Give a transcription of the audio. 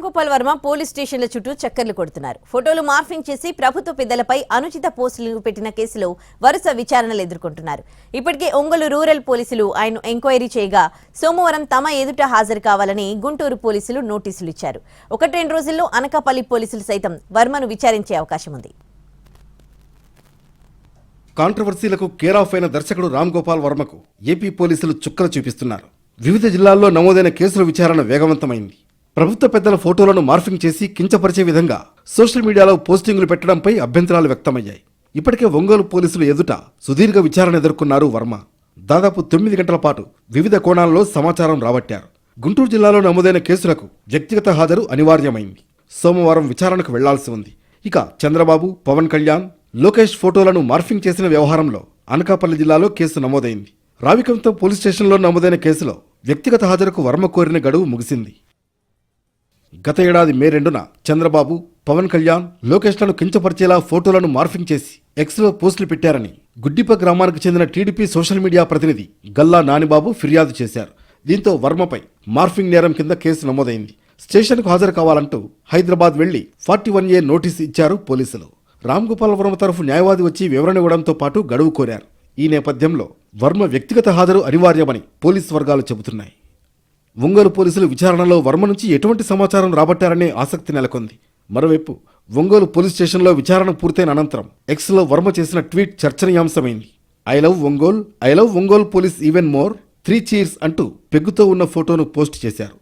Gopal Varma police స్టేషన్ల చుట్టూ చక్కర్లు కొడుతున్నారు. ఫోటోలు మార్ఫింగ్ చేసి ప్రభుత్వ పెద్దలపై అనుచిత పోస్టులు పెట్టిన కేసులో వరుస విచారణలు ఎదుర్కొంటున్నారు. ఇప్పటికే ఒంగోలు రూరల్ పోలీసులు ఆయన ఎంక్వైరీ చేయగా సోమవారం తమ ఎదుట హాజరు కావాలని గుంటూరు పోలీసులు నోటీసులు ఇచ్చారు. 1-2 రోజుల్లో అనకాపల్లి పోలీసులు సైతం వర్మను విచారించే అవకాశం ఉంది. కాంట్రవర్సీలకు కేర్ ఆఫ్ అయిన దర్శకుడు రామ్ గోపాల్ వర్మకు ఏపీ పోలీసులు చుక్కలు చూపిస్తున్నారు. వివిధ జిల్లాల్లో నమోదైన కేసుల విచారణ వేగవంతమైంది. ప్రభుత్వ పెద్దల ఫోటోలను మార్ఫింగ్ చేసి కించపరిచే విధంగా సోషల్ మీడియాలో పోస్టింగులు పెట్టడంపై అభ్యంతరాలు వ్యక్తమయ్యాయి. ఇప్పటికే ఒంగోలు పోలీసులు ఎదుట సుదీర్ఘ విచారణ ఎదుర్కొన్నారు వర్మ. దాదాపు 9 గంటల పాటు వివిధ కోణాల్లో సమాచారం రాబట్టారు. గుంటూరు జిల్లాలో నమోదైన కేసులకు వ్యక్తిగత హాజరు అనివార్యమైంది. సోమవారం విచారణకు వెళ్లాల్సి ఉంది. ఇక చంద్రబాబు, పవన్ కళ్యాణ్, లోకేష్ ఫోటోలను మార్ఫింగ్ చేసిన వ్యవహారంలో అనకాపల్లి జిల్లాలో కేసు నమోదైంది. రావికంతో పోలీస్ స్టేషన్లో నమోదైన కేసులో వ్యక్తిగత హాజరుకు వర్మ కోరిన గడువు ముగిసింది. గత ఏడాది మే 2న చంద్రబాబు, పవన్ కళ్యాణ్, లోకేష్లను కించపరిచేలా ఫోటోలను మార్ఫింగ్ చేసి ఎక్స్లో పోస్టులు పెట్టారని గుడ్డిప గ్రామానికి చెందిన టీడీపీ సోషల్ మీడియా ప్రతినిధి గల్లా నానిబాబు ఫిర్యాదు చేశారు. దీంతో వర్మపై మార్ఫింగ్ నేరం కింద కేసు నమోదైంది. స్టేషన్కు హాజరు కావాలంటూ హైదరాబాద్ వెళ్లి 41A నోటీసు ఇచ్చారు పోలీసులు. రామ్ గోపాల్ వర్మ తరఫు న్యాయవాది వచ్చి వివరణ ఇవ్వడంతో పాటు గడువు కోరారు. ఈ నేపథ్యంలో వర్మ వ్యక్తిగత హాజరు అనివార్యమని పోలీసు వర్గాలు చెబుతున్నాయి. ఒంగోలు పోలీసులు విచారణలో వర్మ నుంచి ఎటువంటి సమాచారం రాబట్టారనే ఆసక్తి నెలకొంది. మరోవైపు ఒంగోలు పోలీస్ స్టేషన్లో విచారణ పూర్తయిన అనంతరం ఎక్స్లో వర్మ చేసిన ట్వీట్ చర్చనీయాంశమైంది. I love Ongole police even more 3 cheers అంటూ పెగ్గుతో ఉన్న ఫోటోను పోస్ట్ చేశారు.